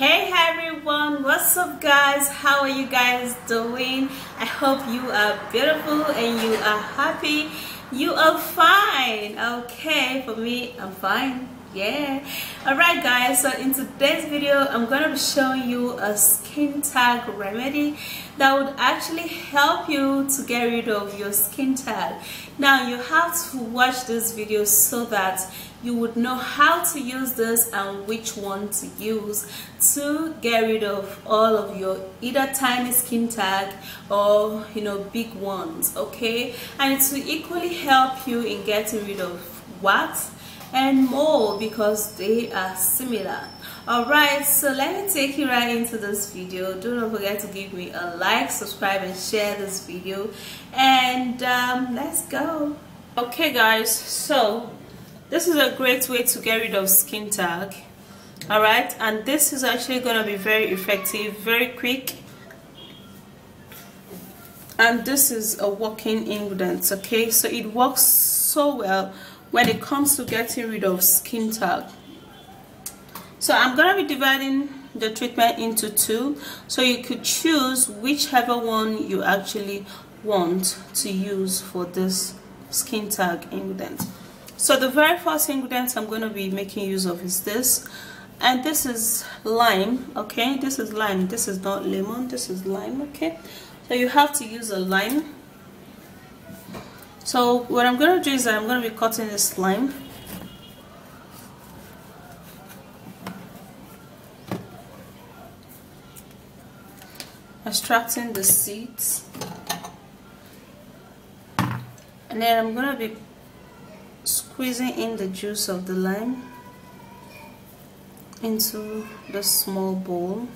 Hey everyone, what's up guys? How are you guys doing? I hope you are beautiful and you are happy. You are fine. Okay, for me I'm fine. Yeah. Alright guys, so in today's video I'm gonna be showing you a skin tag remedy that would actually help you to get rid of your skin tag. Now you have to watch this video so that you would know how to use this and which one to use to get rid of all of your either tiny skin tag or big ones. Okay, and it will equally help you in getting rid of wax and mole because they are similar. Alright, so let me take you right into this video. Do not forget to give me a like, subscribe and share this video, and let's go. Okay guys, so this is a great way to get rid of skin tag. Alright, and this is actually going to be very effective, very quick, and this is a working ingredient. Okay, so it works so well when it comes to getting rid of skin tag. So I'm going to be dividing the treatment into two, so you could choose whichever one you actually want to use for this skin tag ingredient. So the very first ingredient I'm going to be making use of is this, and this is lime. Okay, this is lime, this is not lemon, this is lime. Okay, so you have to use a lime. So what I'm going to do is that I'm going to be cutting this lime, extracting the seeds, and then I'm going to be squeezing in the juice of the lime into the small bowl.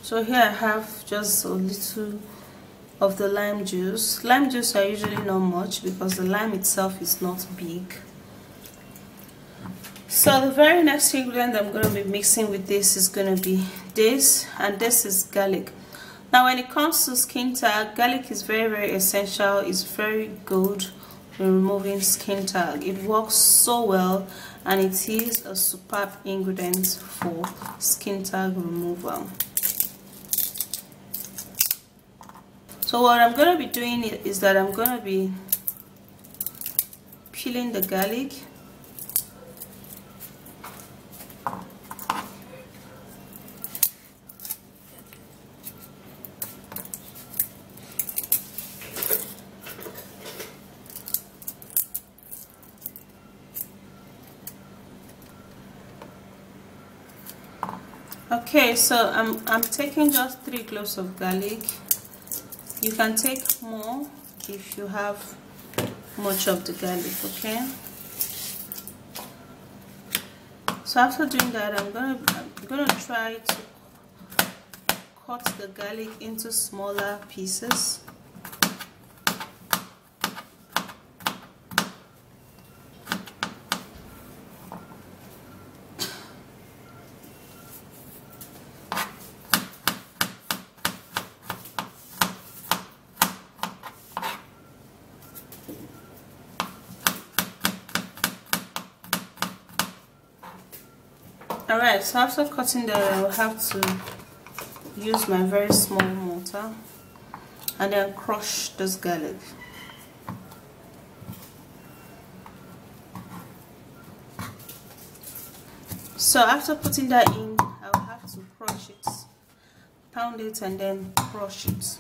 So here I have just a little of the lime juice. Lime juice are usually not much because the lime itself is not big. So the very next ingredient I'm going to be mixing with this is going to be this, and this is garlic. Now when it comes to skin tag, garlic is very essential. It's very good in removing skin tag. It works so well, and it is a superb ingredient for skin tag removal. So what I'm going to be doing is that I'm going to be peeling the garlic. Okay, so I'm taking just 3 cloves of garlic. You can take more if you have much of the garlic. Okay, so after doing that, I'm gonna try to cut the garlic into smaller pieces. Alright, so after cutting that, I will have to use my very small mortar and then crush this garlic. So after putting that in, I will have to crush it, pound it and then crush it.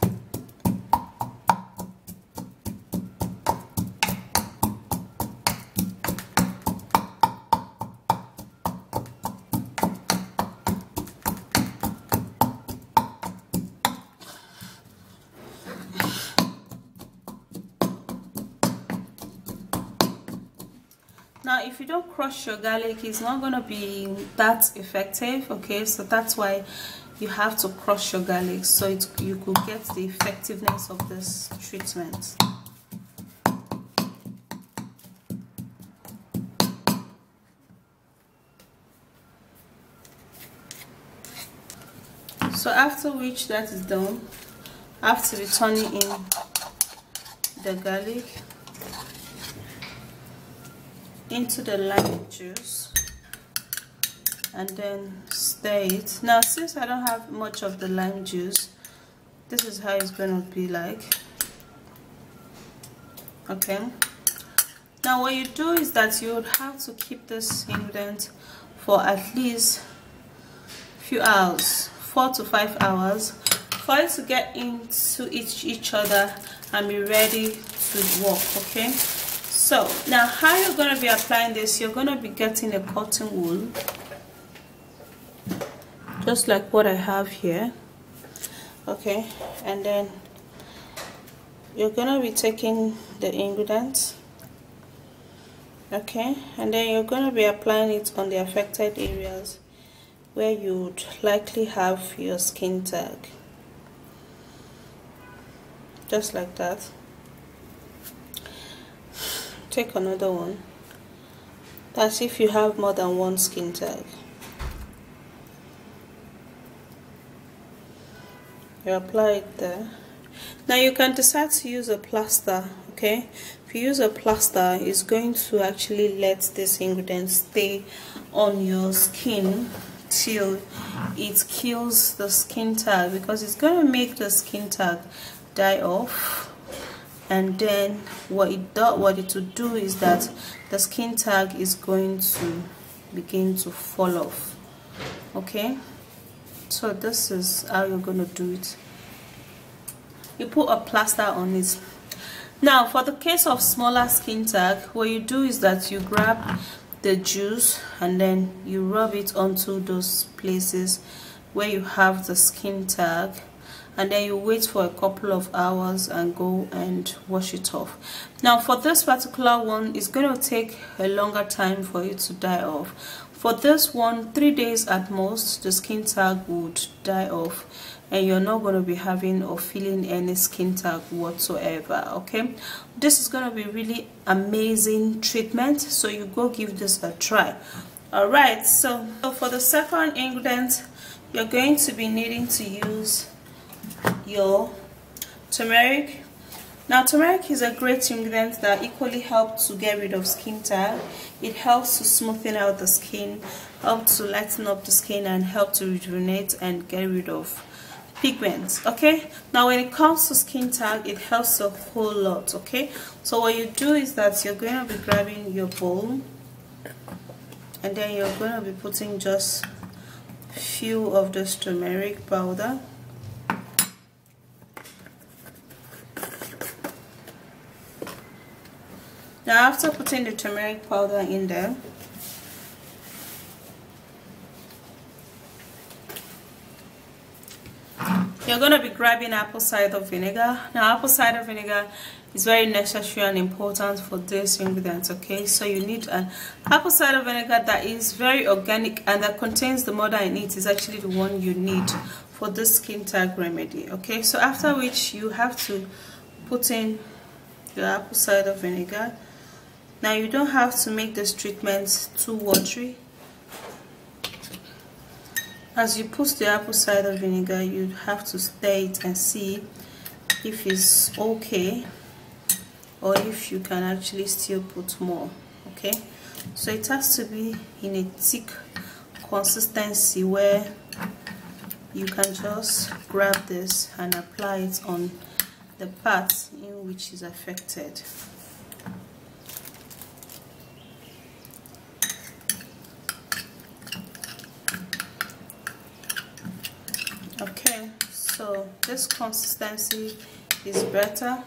Now if you don't crush your garlic, it's not going to be that effective. Okay, so that's why you have to crush your garlic so you could get the effectiveness of this treatment. So after which that is done, I have to be turning in the garlic into the lime juice and then stir it. Now since I don't have much of the lime juice, this is how it's going to be like. Okay, now what you do is that you would have to keep this ingredient for at least a few hours, 4 to 5 hours, for it to get into each other and be ready to work. Okay, so now how you're going to be applying this, you're going to be getting a cotton wool, just like what I have here. Okay, and then you're going to be taking the ingredients, okay, and then you're going to be applying it on the affected areas where you would likely have your skin tag, just like that. Take another one. That's if you have more than one skin tag. You apply it there. Now you can decide to use a plaster. Okay, if you use a plaster, it's going to actually let this ingredient stay on your skin till it kills the skin tag, because it's going to make the skin tag die off, and then what it will do is that the skin tag is going to begin to fall off. Okay, so this is how you're going to do it. You put a plaster on it. Now for the case of smaller skin tag, what you do is that you grab the juice and then you rub it onto those places where you have the skin tag, and then you wait for a couple of hours and go and wash it off. Now for this particular one, it's going to take a longer time for it to die off. For this one, 3 days at most, the skin tag would die off, and you're not going to be having or feeling any skin tag whatsoever. Okay, this is going to be really amazing treatment, so you go give this a try. All right, so for the second ingredient, you're going to be needing to use your turmeric. Now turmeric is a great ingredient that equally helps to get rid of skin tag. It helps to smoothen out the skin, help to lighten up the skin, and help to rejuvenate and get rid of pigments. Okay, now when it comes to skin tag, it helps a whole lot. Okay, so what you do is that you're going to be grabbing your bowl, and then you're going to be putting just a few of this turmeric powder. Now after putting the turmeric powder in there, you're going to be grabbing apple cider vinegar. Now apple cider vinegar is very necessary and important for this ingredient. Okay, so you need an apple cider vinegar that is very organic and that contains the mother in it. Is actually the one you need for this skin tag remedy. Okay, so after which you have to put in your apple cider vinegar. Now you don't have to make this treatment too watery. As you put the apple cider vinegar, you have to stir it and see if it's okay, or if you can actually still put more. Okay, so it has to be in a thick consistency where you can just grab this and apply it on the part in which is affected. Okay, so this consistency is better.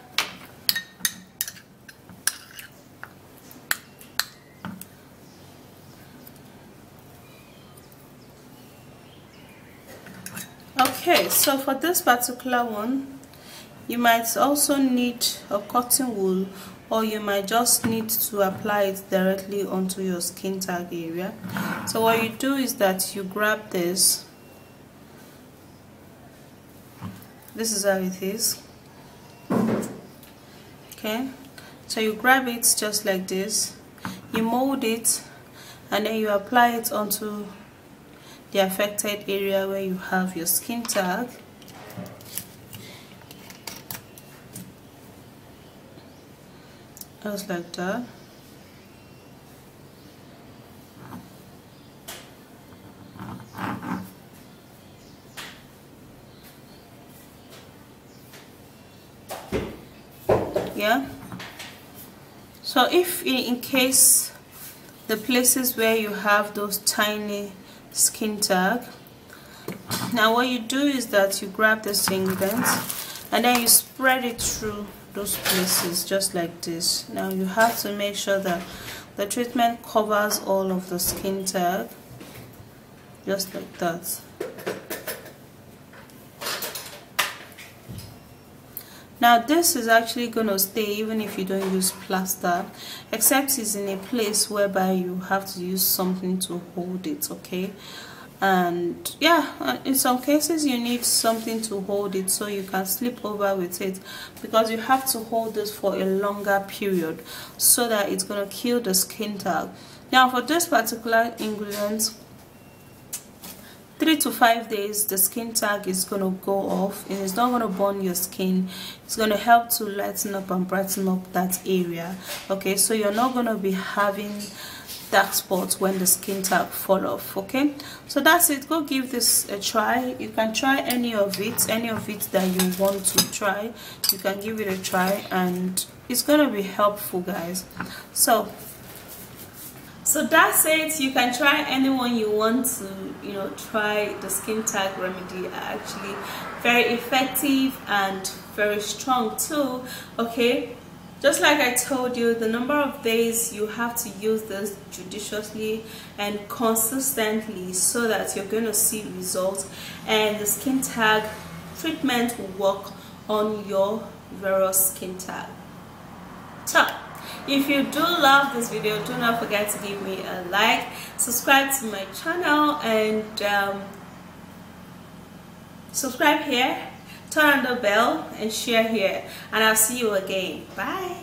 Okay, so for this particular one, you might also need a cotton wool, or you might just need to apply it directly onto your skin tag area. So what you do is that you grab this. This is how it is. Okay, so you grab it just like this, you mold it, and then you apply it onto the affected area where you have your skin tag. just like that. Yeah, so if in case the places where you have those tiny skin tag, now what you do is that you grab this ingredient and then you spread it through those places just like this. Now you have to make sure that the treatment covers all of the skin tag just like that. Now this is actually going to stay even if you don't use plaster, except it's in a place whereby you have to use something to hold it, okay? And yeah, in some cases you need something to hold it so you can sleep over with it, because you have to hold this for a longer period so that it's going to kill the skin tag. Now for this particular ingredient, 3 to 5 days the skin tag is going to go off, and it's not going to burn your skin. It's going to help to lighten up and brighten up that area, okay? So you're not going to be having dark spots when the skin tag fall off, okay? So that's it. Go give this a try. You can try any of it that you want to try. You can give it a try and it's going to be helpful, guys. So that's it. You can try anyone you want to, try. The skin tag remedy are actually very effective and very strong too, okay? Just like I told you, the number of days you have to use this judiciously and consistently so that you're going to see results, and the skin tag treatment will work on your various skin tag. So if you do love this video, do not forget to give me a like, subscribe to my channel, and subscribe here, turn on the bell and share here, and I'll see you again. Bye.